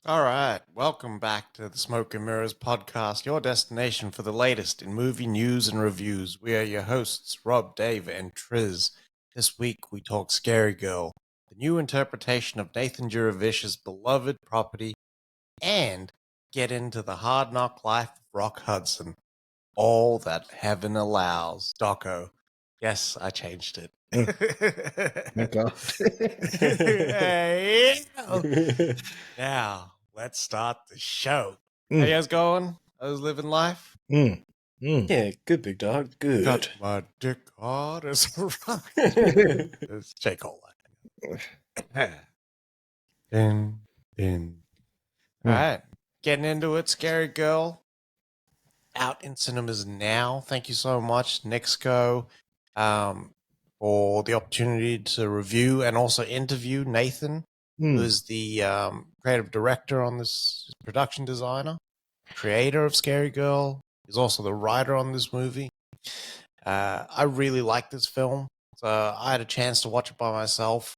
All right, welcome back to the Smoke and Mirrors podcast, your destination for the latest in movie news and reviews. We are your hosts, Rob, Dave, and Triz. This week we talk Scarygirl, the new interpretation of Nathan Juravish's beloved property, and get into the hard knock life of Rock Hudson. All that heaven allows. Doco. Yes, I changed it. My God. Hey. Now, let's start the show. How you guys going? How's living life? Yeah, good, big dog. Good. Got my dick hard as a rock. It's J. Cole. All right, getting into it. Scarygirl out in cinemas now. Thank you so much, Nixco, for the opportunity to review and also interview Nathan, who is the creative director on this, production designer, creator of Scarygirl. He's also the writer on this movie. I really like this film. So I had a chance to watch it by myself,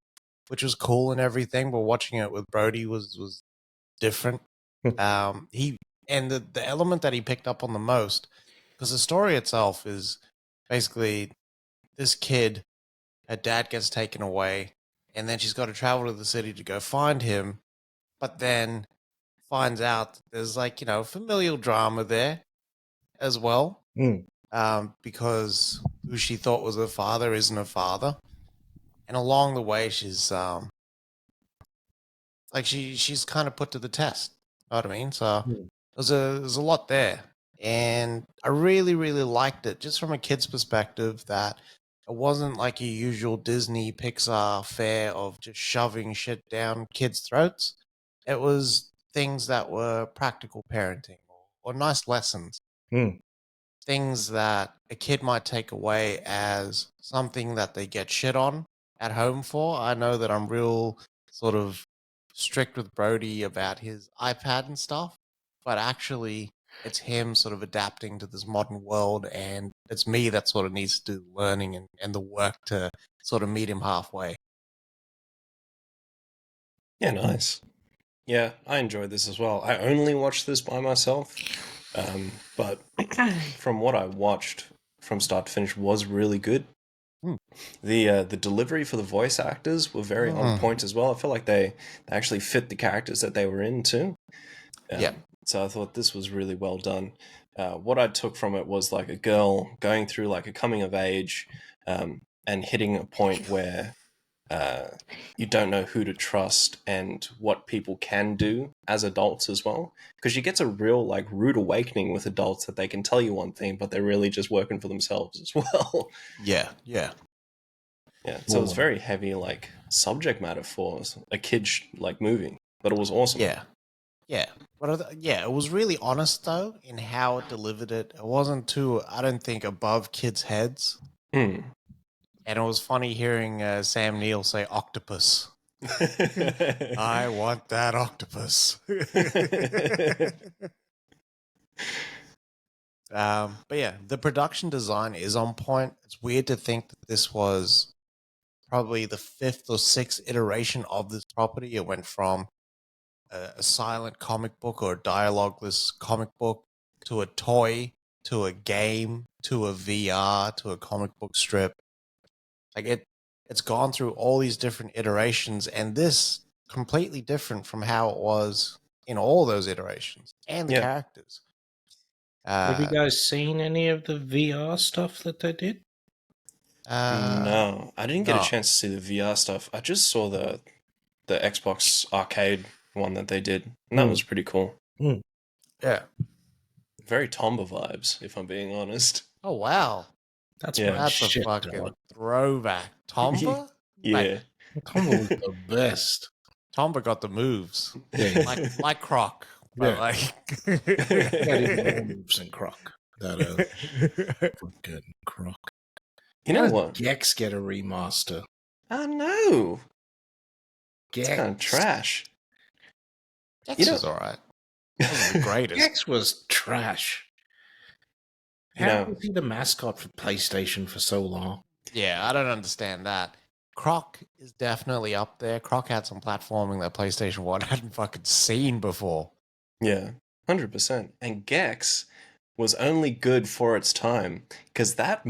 which was cool and everything, but watching it with Brody was different. The element that he picked up on the most, because the story itself is basically this kid, her dad gets taken away, and then she's got to travel to the city to go find him, but then finds out there's familial drama there as well, because who she thought was her father isn't her father, and along the way she's she's kind of put to the test. You know what I mean? So there's a lot there, and I really liked it just from a kid's perspective. That it wasn't like your usual Disney Pixar fare of just shoving shit down kids' throats. It was things that were practical parenting or nice lessons. Things that a kid might take away as something that they get shit on at home for. I know that I'm real sort of strict with Brody about his iPad and stuff, but actually it's him sort of adapting to this modern world, and it's me that sort of needs to do the learning and the work to sort of meet him halfway. Yeah, nice. Yeah, I enjoyed this as well. I only watched this by myself, but from what I watched from start to finish was really good. The delivery for the voice actors were very on point as well. I feel like they actually fit the characters that they were in too. Yeah. So I thought this was really well done. What I took from it was like a girl going through like a coming of age, and hitting a point where you don't know who to trust and what people can do as adults as well. Because she gets a real like rude awakening with adults that they can tell you one thing, but they're really just working for themselves as well. Yeah. So it's very heavy like subject matter for a kid's like movie, but it was awesome. Yeah. But it was really honest though in how it delivered it. It wasn't too, I don't think, above kids' heads. And it was funny hearing Sam Neill say octopus. I want that octopus. But yeah, the production design is on point. It's weird to think that this was probably the 5th or 6th iteration of this property. It went from a silent comic book or a dialogueless comic book to a toy to a game to a VR to a comic book strip. Like it's gone through all these different iterations, and this completely different from how it was in all those iterations and the characters. Have you guys seen any of the VR stuff that they did? No, I didn't get a chance to see the VR stuff. I just saw the Xbox arcade one that they did, and that was pretty cool. Yeah. Very Tomba vibes, if I'm being honest. Oh, wow. That's a fucking throwback. Tomba? Yeah. Tomba was the best. Tomba got the moves. Yeah. like Croc. But moves in Croc. That fucking Croc. You know what? Gex get a remaster. I know. Gex. It's kind of trash. Gex was alright. That was the greatest. Gex was trash. How was he the mascot for PlayStation for so long? Yeah, I don't understand that. Croc is definitely up there. Croc had some platforming that PlayStation 1 hadn't fucking seen before. Yeah, 100%. And Gex was only good for its time because that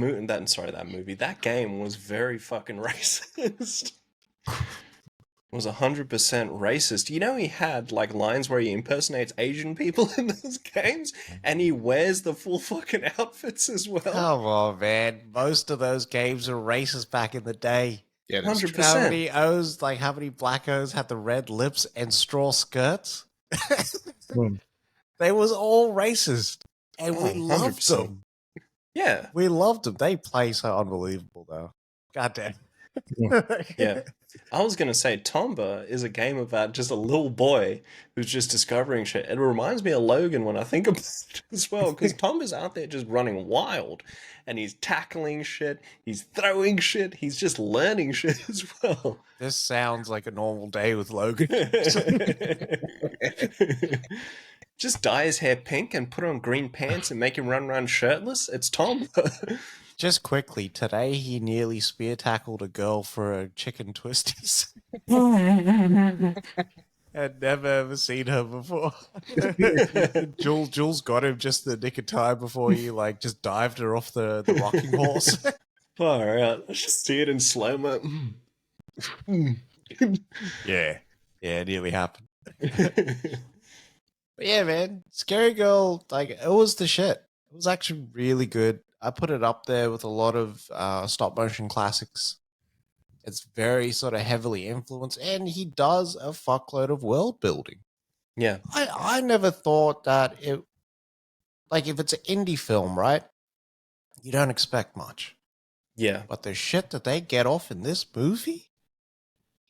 game was very fucking racist. Was 100% racist. You know, he had like lines where he impersonates Asian people in those games, and he wears the full fucking outfits as well. Come on, man. Most of those games were racist back in the day. Yeah, 100%. How many black O's had the red lips and straw skirts? They was all racist, and we loved 100%. them. Yeah, we loved them. They play so unbelievable, though. Goddamn. yeah. I was going to say Tomba is a game about just a little boy who's just discovering shit. It reminds me of Logan when I think about it as well, because Tomba's out there just running wild, and he's tackling shit, he's throwing shit, he's just learning shit as well. This sounds like a normal day with Logan. Just dye his hair pink and put on green pants and make him run around shirtless. It's Tomba. Just quickly, today he nearly spear tackled a girl for a chicken twisties. I'd never ever seen her before. Jules got him just the nick of time before he like just dived her off the rocking horse. Far out. Let's just see it in slow-mo. Yeah, it nearly happened. But yeah, man, Scarygirl, like, it was the shit. It was actually really good. I put it up there with a lot of stop motion classics. It's very sort of heavily influenced, and he does a fuckload of world building. Yeah. I never thought that it, like, if it's an indie film, right, you don't expect much. Yeah. But the shit that they get off in this movie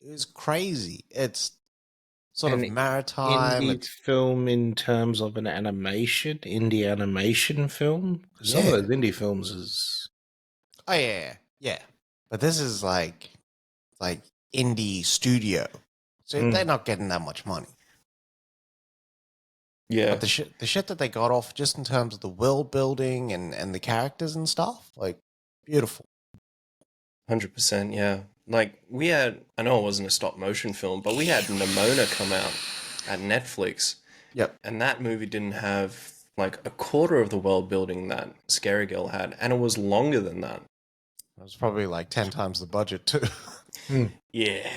is crazy. It's sort of maritime. Indie film in terms of an animation, indie animation film. Some of those indie films is. Oh yeah. But this is like indie studio, so they're not getting that much money. Yeah. But the shit that they got off, just in terms of the world building and the characters and stuff, like, beautiful. 100%, yeah. Like, we had, I know it wasn't a stop motion film, but we had Nimona come out at Netflix. Yep. And that movie didn't have, like, a quarter of the world building that Scarygirl had, and it was longer than that. It was probably like 10 times the budget, too. Yeah.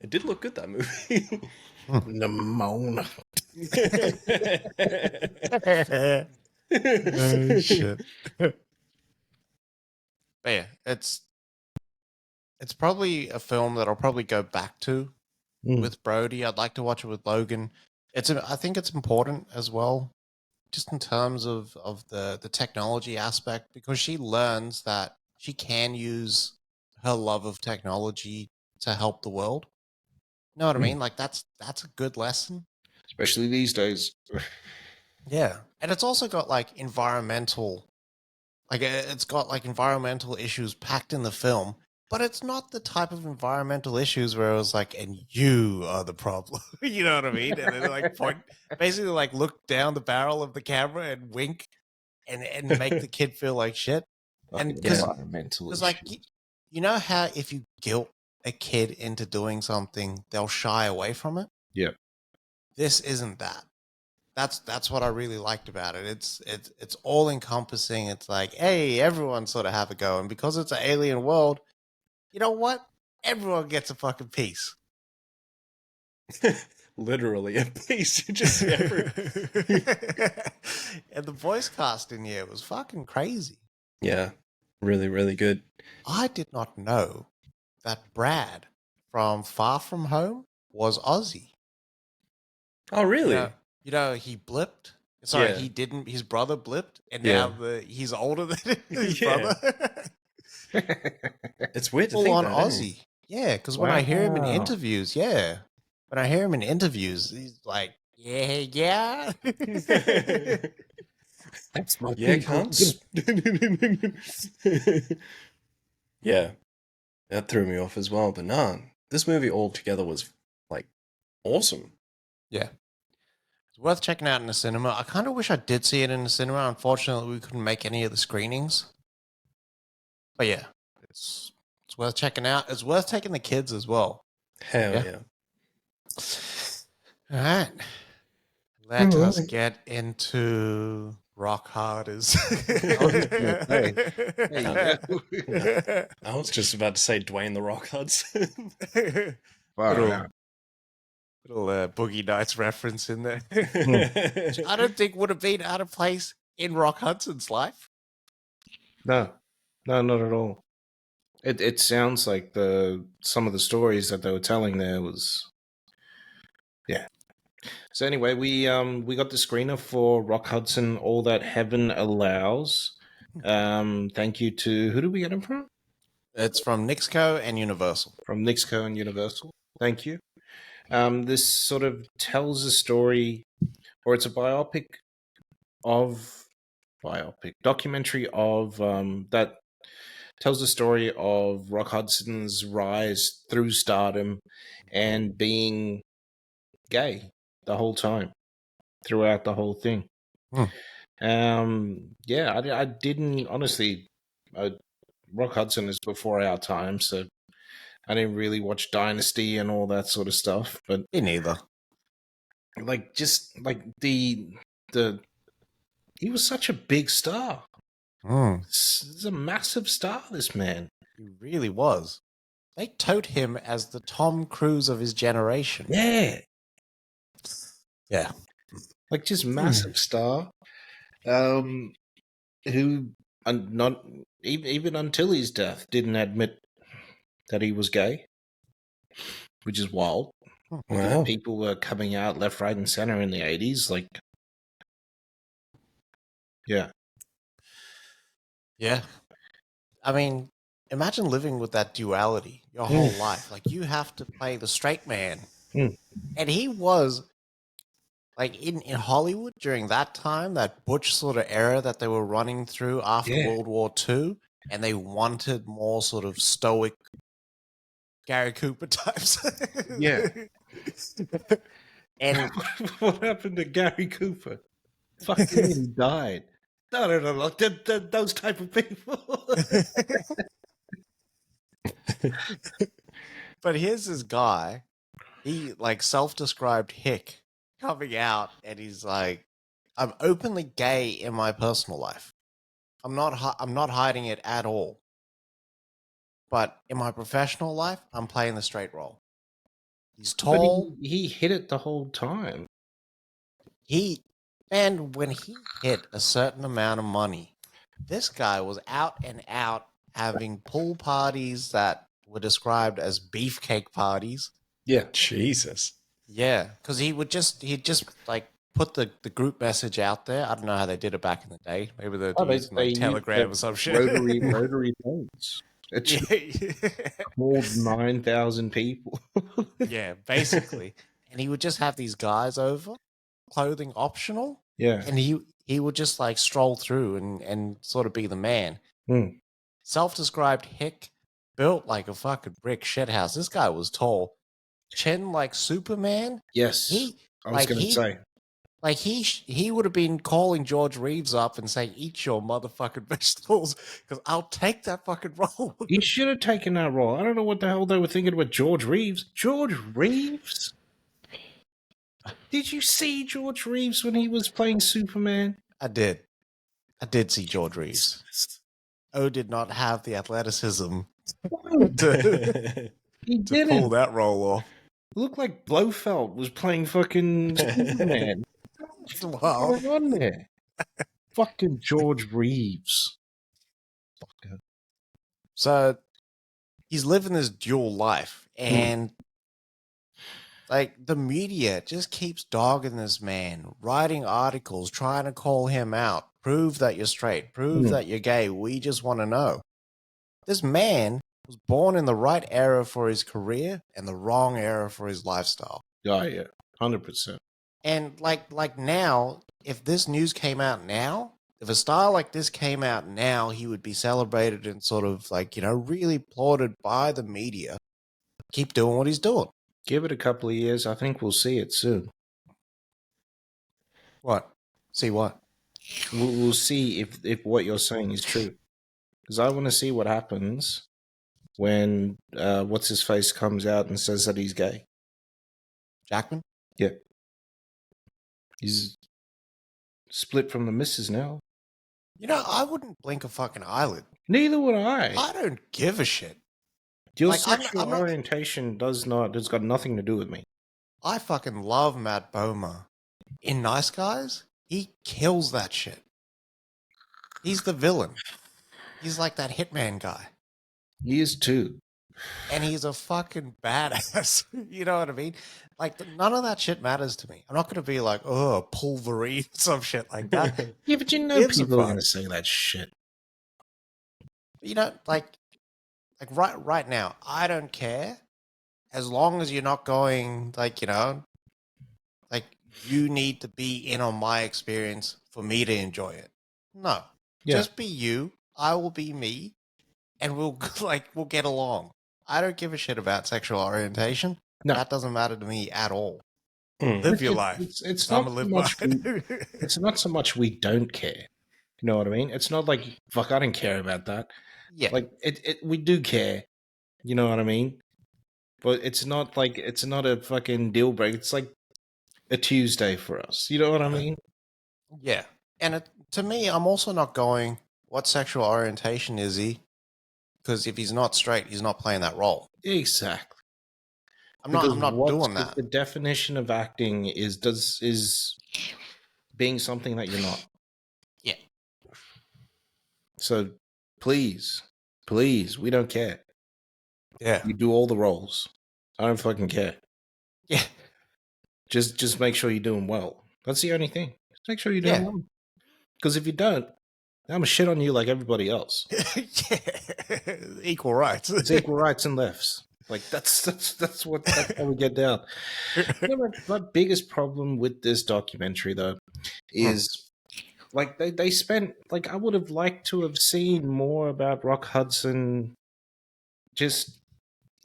It did look good, that movie. Nimona. Oh, shit. But yeah, it's probably a film that I'll probably go back to with Brody. I'd like to watch it with Logan. I think it's important as well, just in terms of the technology aspect, because she learns that she can use her love of technology to help the world. You know what I mean? Like, that's a good lesson. Especially these days. Yeah. And it's also got like environmental issues packed in the film, but it's not the type of environmental issues where it was like, and you are the problem. You know what I mean? And then like basically like look down the barrel of the camera and wink and make the kid feel like shit. And because like, you know how if you guilt a kid into doing something, they'll shy away from it? Yeah. This isn't that. That's what I really liked about it. It's all encompassing. It's like, hey, everyone sort of have a go, and because it's an alien world, you know what? Everyone gets a fucking piece. Literally a piece. Just every. And the voice cast in here was fucking crazy. Yeah, really, really good. I did not know that Brad from Far From Home was Aussie. Oh, really? You know, he blipped. Sorry, Yeah. he didn't. His brother blipped, and now he's older than his brother. It's weird to Full think on that, Aussie. Yeah, because when I hear him in interviews, he's like, yeah. That's my cunts. Yeah, that threw me off as well. But nah, this movie altogether was like awesome. Yeah. It's worth checking out in the cinema. I kind of wish I did see it in the cinema. Unfortunately, we couldn't make any of the screenings. But yeah, it's It's worth checking out. It's worth taking the kids as well. Hell yeah. All right. Let us get into Rock Harders. I was just gonna say, there you go. I was just about to say Dwayne the Rock Hudson. Far Little Boogie Nights reference in there. out. I don't think would have been out of place in Rock Hudson's life. No, not at all. It sounds like some of the stories that they were telling there was, yeah. So anyway, we got the screener for Rock Hudson, All That Heaven Allows. Thank you to, who did we get it from? It's from Nixco and Universal. From Nixco and Universal. Thank you. This sort of tells a story, or it's a documentary of that tells the story of Rock Hudson's rise through stardom and being gay the whole time, throughout the whole thing. I didn't, honestly, Rock Hudson is before our time, so I didn't really watch Dynasty and all that sort of stuff, but Me neither. like, just like the he was such a big star. He's a massive star, this man. He really was. They tote him as the Tom Cruise of his generation. Yeah. Yeah. Like, just massive star. Who not even until his death didn't admit that he was gay, which is wild. Wow. People were coming out left, right, and center in the 80s. Like, yeah. Yeah. I mean, imagine living with that duality your whole life. Like, you have to play the straight man. And he was, like, in Hollywood during that time, that butch sort of era that they were running through after World War II, and they wanted more sort of stoic Gary Cooper types. Yeah. And what happened to Gary Cooper? Fucking he died. No, like those type of people. But here's this guy, he like self-described hick, coming out, and he's like, I'm openly gay in my personal life. I'm not hiding it at all. But in my professional life, I'm playing the straight role. He's tall. But he hit it the whole time. And when he hit a certain amount of money, this guy was out and out having pool parties that were described as beefcake parties. Yeah. Jesus. Yeah, because he'd just like put the group message out there. I don't know how they did it back in the day. Maybe they're using like Telegram or some shit. Rotary phones. Called 9,000 people. Yeah, basically. And he would just have these guys over, clothing optional. Yeah. And he would just like stroll through and sort of be the man. Self-described hick, built like a fucking brick shithouse. This guy was tall. Chin like Superman. Yes. I was going to say. Like, he would have been calling George Reeves up and saying, eat your motherfucking vegetables, because I'll take that fucking role. He should have taken that role. I don't know what the hell they were thinking about George Reeves. George Reeves? Did you see George Reeves when he was playing Superman? I did. I did see George Reeves. Did not have the athleticism to pull that role off. It looked like Blofeld was playing fucking Superman. Wow. What's going on there? Fucking George Reeves. Fucker. So he's living this dual life, and like the media just keeps dogging this man, writing articles, trying to call him out, prove that you're straight, prove that you're gay. We just want to know. This man was born in the right era for his career and the wrong era for his lifestyle. Yeah, 100%. And like now, if this news came out now, if a star like this came out now, he would be celebrated and sort of like, really applauded by the media. Keep doing what he's doing. Give it a couple of years. I think we'll see it soon. What? See what? We'll see if what you're saying is true. Because I want to see what happens when what's his face comes out and says that he's gay. Jackman? Yeah. He's split from the missus now. You know, I wouldn't blink a fucking eyelid. Neither would I. I don't give a shit. Your Like, sexual I'm not- orientation has got nothing to do with me. I fucking love Matt Bomer. In Nice Guys, he kills that shit. He's the villain. He's like that hitman guy. He is too. And he's a fucking badass. You know what I mean? Like, none of that shit matters to me. I'm not going to be like, oh, Pulverine, some shit like that. Yeah, but you know Gives a people are fuck. going to say that shit. You know, like right now, I don't care as long as you're not going, like, you know, like, you need to be in on my experience for me to enjoy it. No. Yeah. Just be you. I will be me. And we'll get along. I don't give a shit about sexual orientation. No. That doesn't matter to me at all. Mm. Live your life. It's I'm not gonna so live much. mine. It's not so much we don't care. You know what I mean? It's not like fuck. I don't care about that. Yeah. Like we do care. You know what I mean? But it's not like it's not a fucking deal breaker. It's like a Tuesday for us. You know what I mean? Yeah. And to me, I'm also not going, what sexual orientation is he? Because if he's not straight, he's not playing that role. Exactly. I'm not doing if that. the definition of acting is being something that you're not. Yeah. So please, we don't care. Yeah. You do all the roles. I don't fucking care. Yeah. Just make sure you're doing well. That's the only thing. Just make sure you're doing Yeah. well. Because if you don't, I'm gonna shit on you like everybody else. Yeah. Equal rights. It's equal rights and lefts. Like that's how we get down. You know, my biggest problem with this documentary though is like they spent like I would have liked to have seen more about Rock Hudson. Just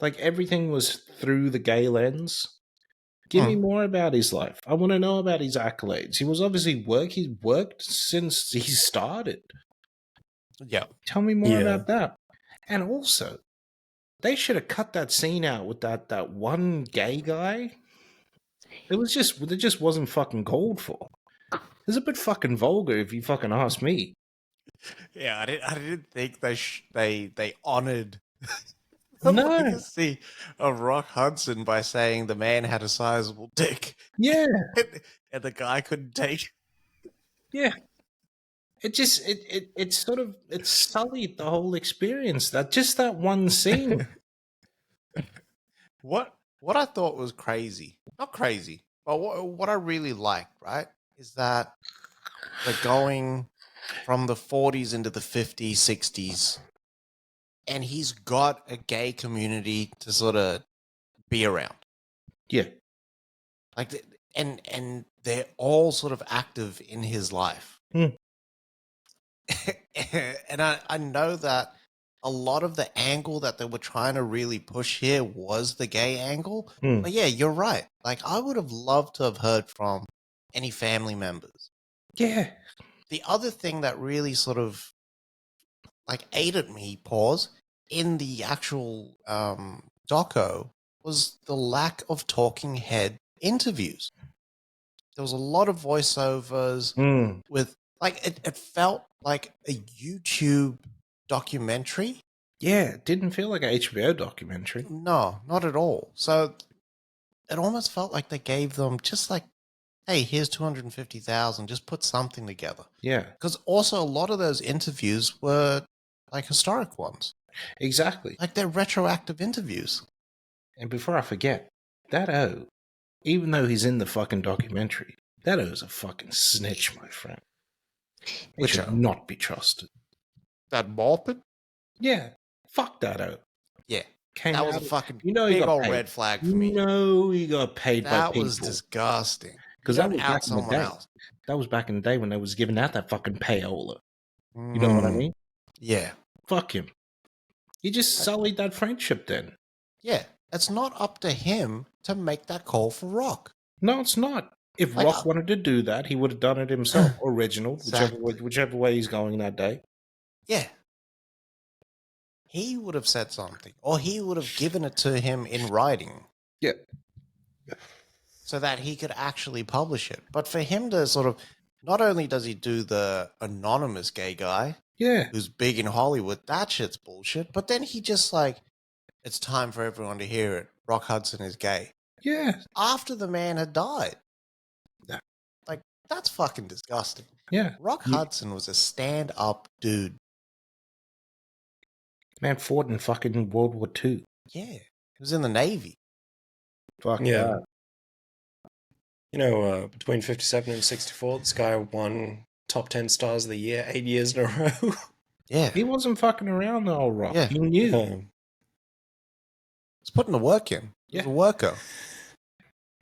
like everything was through the gay lens. Give me more about his life. I want to know about his accolades. He was obviously he's worked since he started. Yeah. Tell me more about that. And also, they should have cut that scene out with that one gay guy. It just wasn't fucking called for. It's a bit fucking vulgar if you fucking ask me. Yeah, I didn't think they honored No. legacy of Rock Hudson by saying the man had a sizable dick. Yeah. And the guy couldn't take it. Yeah. It just it sort of it sullied the whole experience. That one scene. What I thought was crazy, not crazy, but what I really liked, right, is that they're going from the 40s into the 50s, 60s, and he's got a gay community to sort of be around. Yeah. Like, and they're all sort of active in his life. Mm. And I know that a lot of the angle that they were trying to really push here was the gay angle. Mm. But yeah, you're right. Like, I would have loved to have heard from any family members. Yeah. The other thing that really sort of like ate at me, in the actual doco was the lack of talking head interviews. There was a lot of voiceovers with, like, it felt like a YouTube documentary. Yeah, it didn't feel like an HBO documentary. No, not at all. So it almost felt like they gave them just like, hey, here's 250,000, just put something together. Yeah. Because also a lot of those interviews were like historic ones. Exactly. Like, they're retroactive interviews. And before I forget, that O, even though he's in the fucking documentary, that O's a fucking snitch, my friend. He Which should O? not be trusted. That Balpin? Yeah. Fuck that O. Yeah. Came That was a out- fucking you know he big got old paid. red flag for me. No, he got paid by That people. was disgusting. Because You that don't was out back in the someone day. else. That was back in the day when they was giving out that fucking payola. You know what I mean? Yeah. Fuck him. He just sullied that friendship then. Yeah. It's not up to him to make that call for Rock. No, it's not. If Like, Rock wanted to do that, he would have done it himself. Original, Exactly. whichever way he's going that day. Yeah. he would have said something, or he would have given it to him in writing. Yeah. So that he could actually publish it. But for him to sort of, not only does he do the anonymous gay guy, Yeah. who's big in Hollywood, that shit's bullshit. But then he just like, it's time for everyone to hear it. Rock Hudson is gay. Yeah. After the man had died. Yeah. Like, that's fucking disgusting. Yeah. Rock Hudson was a stand-up dude. Man fought in fucking World War II. Yeah. He was in the Navy. Fuck Yeah. that. You know, between 57 and 64, this guy won top 10 stars of the year 8 years in a row. Yeah. He wasn't fucking around the old Rock. Yeah. He knew. He's putting the work in. He's a worker.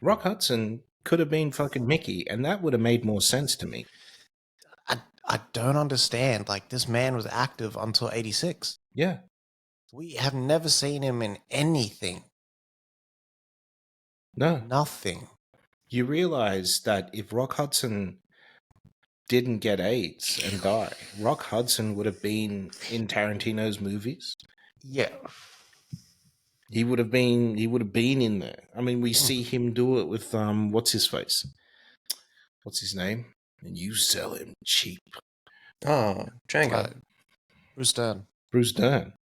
Rock Hudson could have been fucking Mickey, and that would have made more sense to me. I don't understand. Like, this man was active until 86. Yeah. We have never seen him in anything. No. Nothing. You realize that if Rock Hudson didn't get AIDS and die, Rock Hudson would have been in Tarantino's movies. Yeah. He would have been in there. I mean, we see him do it with what's his face? What's his name? And you sell him cheap. Oh, Django. Bruce Dern. Bruce Dern.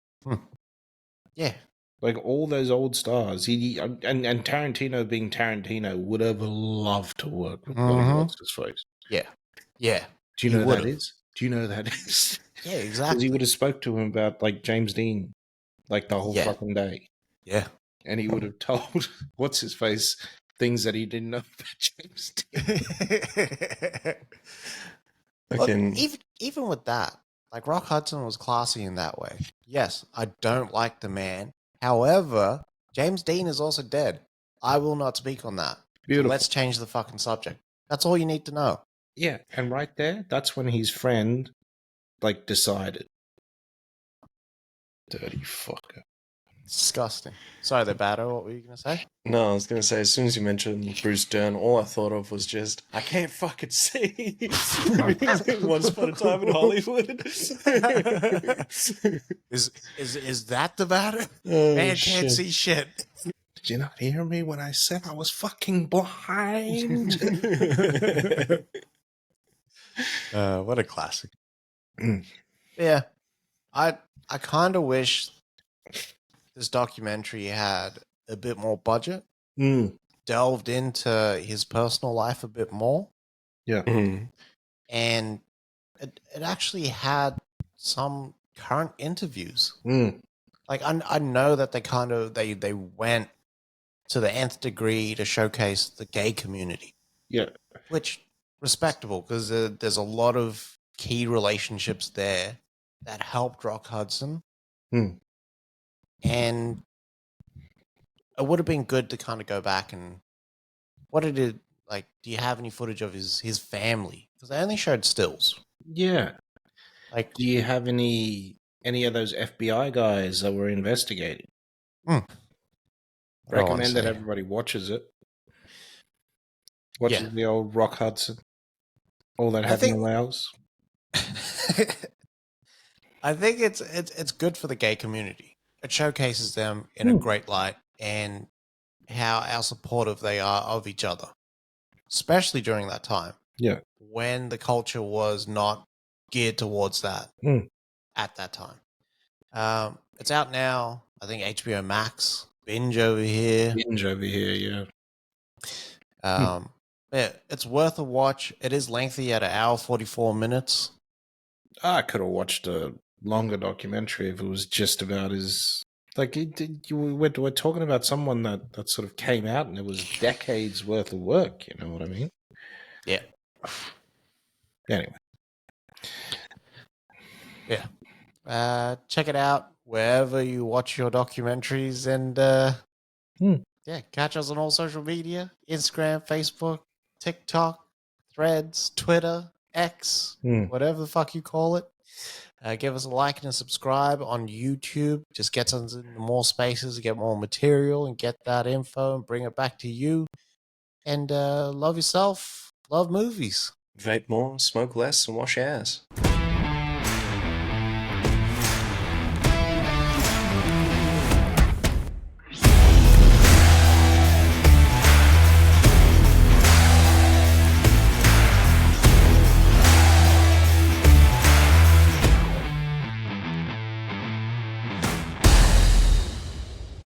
Yeah. Like all those old stars. He and Tarantino being Tarantino would have loved to work with what's his face. Yeah. Yeah. Do you know who that is? Do you know who that is? Yeah, Because exactly. he would have spoke to him about like James Dean, like the whole fucking day. Yeah. And he would have told what's his face things that he didn't know about James Dean. Look, even with that, like Rock Hudson was classy in that way. Yes, I don't like the man. However, James Dean is also dead. I will not speak on that. Beautiful. So let's change the fucking subject. That's all you need to know. Yeah, and right there, that's when his friend like decided. Dirty fucker. Disgusting. Sorry, the batter. What were you gonna say? No, I was going to say, as soon as you mentioned Bruce Dern, all I thought of was just, I can't fucking see. Once upon a time in Hollywood. Is that the batter? Oh, Man shit. can't see shit. Did you not hear me when I said I was fucking blind? What a classic. Mm. Yeah. I kind of wish this documentary had a bit more budget, delved into his personal life a bit more, Yeah. and it actually had some current interviews. Like I know that they went to the nth degree to showcase the gay community. Yeah. Which respectable, because there's a lot of key relationships there that helped Rock Hudson. And it would have been good to kind of go back and what did it like? Do you have any footage of his family? Because they only showed stills. Yeah. Like, do you have any of those FBI guys that were investigating? Recommend that everybody watches it. Watches the old Rock Hudson. All that heaven allows. I think it's good for the gay community. It showcases them in a great light and how supportive they are of each other, especially during that time. Yeah, when the culture was not geared towards that at that time. It's out now. I think HBO Max. Binge over here. Yeah. Yeah, it's worth a watch. It is lengthy at 1:44. I could have watched a longer documentary if it was just about his. Like, we're talking about someone that sort of came out and it was decades worth of work. You know what I mean? Yeah. Anyway. Yeah. Check it out wherever you watch your documentaries and catch us on all social media: Instagram, Facebook, TikTok, Threads, Twitter, X, whatever the fuck you call it. Give us a like and a subscribe on YouTube. Just gets us into more spaces, get more material, and get that info and bring it back to you. And love yourself. Love movies. Vape more, smoke less, and wash your ass.